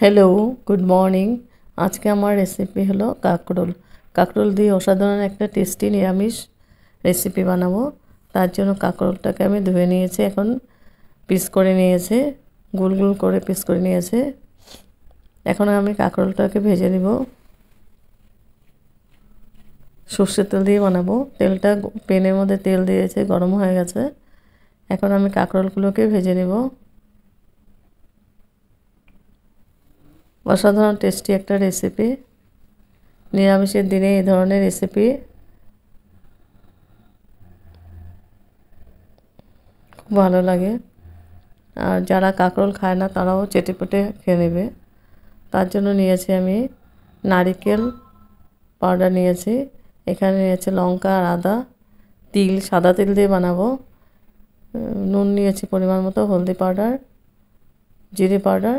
Hello, good morning. আজকে আমার recipe হলো কাঁকরোল। কাঁকরোল দিয়ে অসাধারণ একটা টেস্টি নিরামিষ রেসিপি বানাবো। তার জন্য কাঁকরোলটাকে আমি ধুয়ে নিয়েছি, এখন পিস করে নিয়েছে, গোল গোল করে পিস করে নিয়েছে। এখন আমি কাঁকরোলটাকে ভেজে নিব। সর্ষের তেল দিয়ে বানাবো। তেলটা প্যানের মধ্যে তেল দিয়েছে, গরম হয়ে গেছে। এখন আমি কাঁকরোলগুলোকে ভেজে নেব। অসাধারণ টেস্টি একটা রেসিপি। নিরামিষের দিনে এই ধরনের রেসিপি খুব ভালো লাগে। আর যারা কাঁকরোল খায় না তারাও চেটেপুটে খেয়ে নেবে। তার জন্য নিয়েছি আমি নারকেল পাউডার নিয়েছি, এখানে নিয়েছি লঙ্কা আর আদা, তিল, সাদা তিল দিয়ে বানাবো, নুন নিয়েছি পরিমাণ মতো, হলদি পাউডার, জিরে পাউডার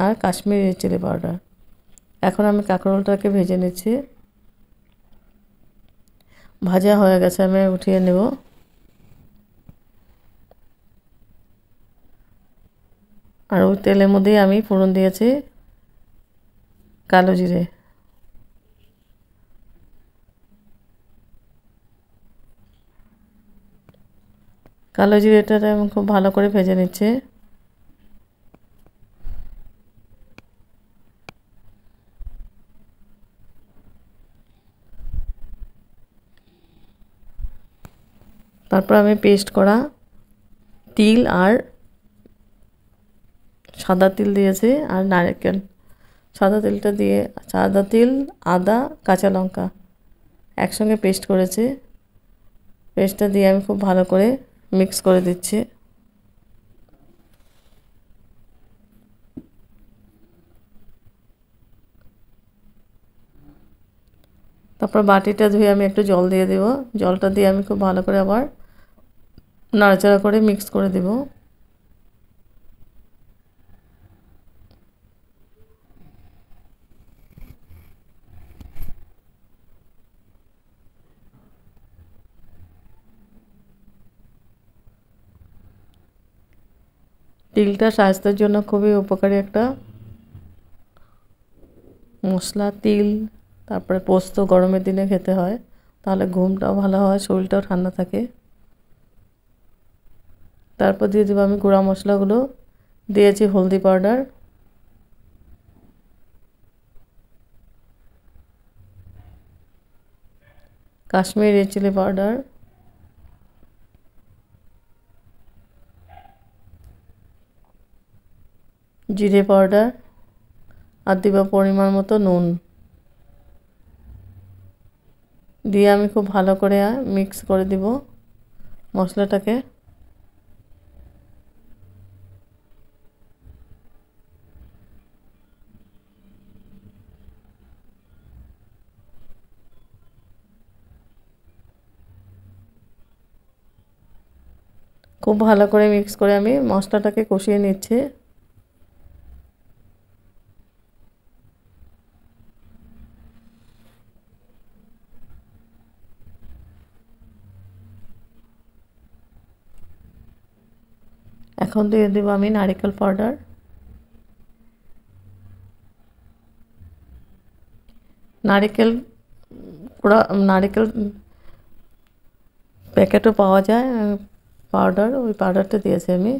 আর কাশ্মীরি চিলি পাউডার। এখন আমি কাঁকরোলটাকে ভেজে নিচ্ছি। ভাজা হয়ে গেছে, আমি উঠিয়ে নেব। আর ওই তেলের মধ্যেই আমি ফোড়ন দিয়েছি কালো জিরে। কালো জিরেটা আমি খুব ভালো করে ভেজে নিচ্ছি। তারপর আমি পেস্ট করা তিল আর সাদা তিল দিয়েছি আর নারকেল। সাদা তিলটা দিয়ে, সাদা তিল, আদা, কাঁচা লঙ্কা একসঙ্গে পেস্ট করেছি। পেস্টটা দিয়ে আমি খুব ভালো করে মিক্স করে দিচ্ছি। তারপর বাটিটা ধুয়ে আমি একটু জল দিয়ে দেব। জলটা দিয়ে আমি খুব ভালো করে আবার নাড়াচাড়া করে মিক্স করে দেব। তিলটা স্বাস্থ্যের জন্য খুবই উপকারী একটা মশলা। তিল, তারপরে পোস্ত গরমের দিনে খেতে হয়, তাহলে ঘুমটাও ভালো হয়, শরীরটাও ঠান্ডা থাকে। তারপর দিয়ে দেবো আমি গুঁড়া মশলাগুলো। দিয়েছি হলদি পাউডার, কাশ্মীরি চিলি পাউডার, জিরে পাউডার আর দিব পরিমাণ মতো নুন। দিয়ে আমি খুব ভালো করে মিক্স করে দিব মশলাটাকে। খুব ভালো করে মিক্স করে আমি মশলাটাকে কষিয়ে নিচ্ছি। এখন দিয়ে দেবো আমি নারকেল পাউডার। নারকেল পুরো নারকেল প্যাকেটও পাওয়া যায় পাউডার, ওই পাউডারটা দিয়েছি আমি।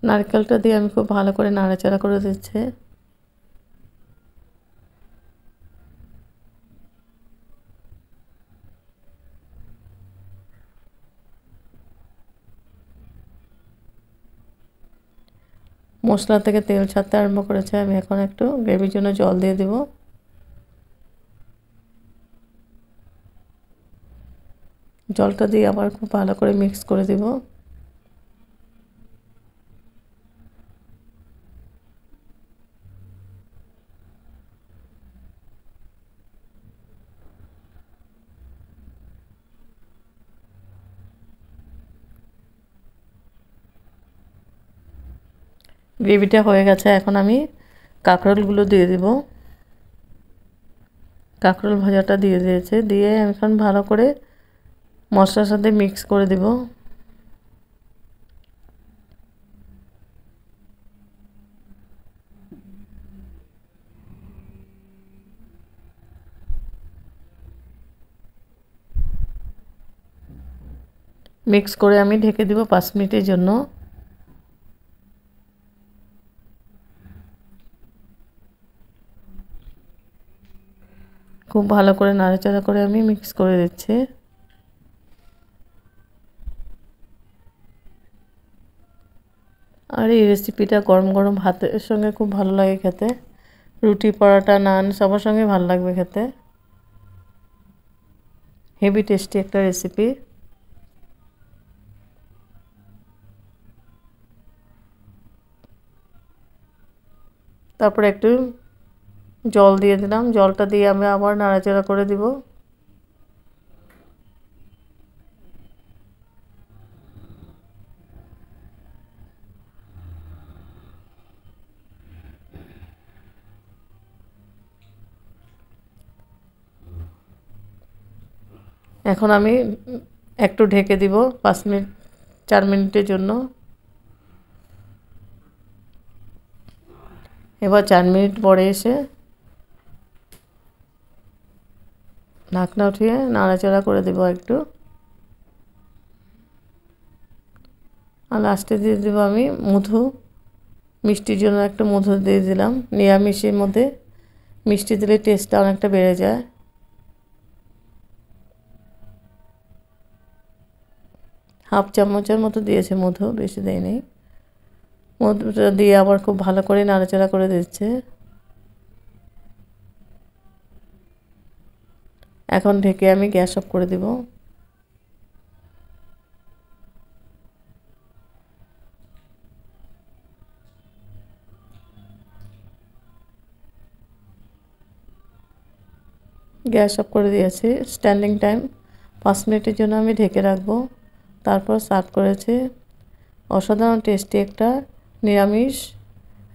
নারকেলটা দিয়ে আমি খুব ভালো করে নাড়াচাড়া করে দিচ্ছি। মশলা থেকে তেল ছাড়তে আরম্ভ করেছে, আমি এখন একটু গ্রেভির জন্য জল দিয়ে দেব। জলটা দিয়ে আবার খুব ভালো করে মিক্স করে দেব। গ্রেভিটা হয়ে গেছে, এখন আমি কাঁকরোলগুলো দিয়ে দেব। কাঁকরোল ভাজাটা দিয়ে দিয়েছে, দিয়ে আমি এখন ভালো করে মশলার সাথে মিক্স করে দেব। মিক্স করে আমি ঢেকে দিব 5 মিনিটের জন্য। খুব ভালো করে নাড়াচাড়া করে আমি মিক্স করে দিচ্ছি। আর এই রেসিপিটা গরম গরম ভাতের সঙ্গে খুব ভালো লাগে খেতে। রুটি, পরোটা, নান সবার সঙ্গে ভালো লাগবে খেতে। হেভি টেস্টি একটা রেসিপি। তারপরে একটু জল দিয়ে দিলাম। জলটা দিয়ে আমি আবার নাড়াচাড়া করে দিব। এখন আমি একটু ঢেকে দিব 5 মিনিট 4 মিনিটের জন্য। এবার 4 মিনিট পরে এসে ঢাকনা উঠিয়ে নাড়াচাড়া করে দেব একটু। আর লাস্টে দিয়ে দেবো আমি মধু। মিষ্টির জন্য একটা মধু দিয়ে দিলাম। নিরামিষের মধ্যে মিষ্টি দিলে টেস্টটা অনেকটা বেড়ে যায়। হাফ চামচের মতো দিয়েছে মধু, বেশি দেয়নি। মধুটা দিয়ে আবার খুব ভালো করে নাড়াচাড়া করে দিচ্ছে। এখন ঢেকে আমি গ্যাস অফ করে দিব। গ্যাস অফ করে দিয়েছি। স্ট্যান্ডিং টাইম 5 মিনিটের জন্য আমি ঢেকে রাখবো। তারপর সার্ভ করেছি। অসাধারণ টেস্টি একটা নিরামিষ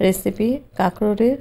রেসিপি কাঁকরোলের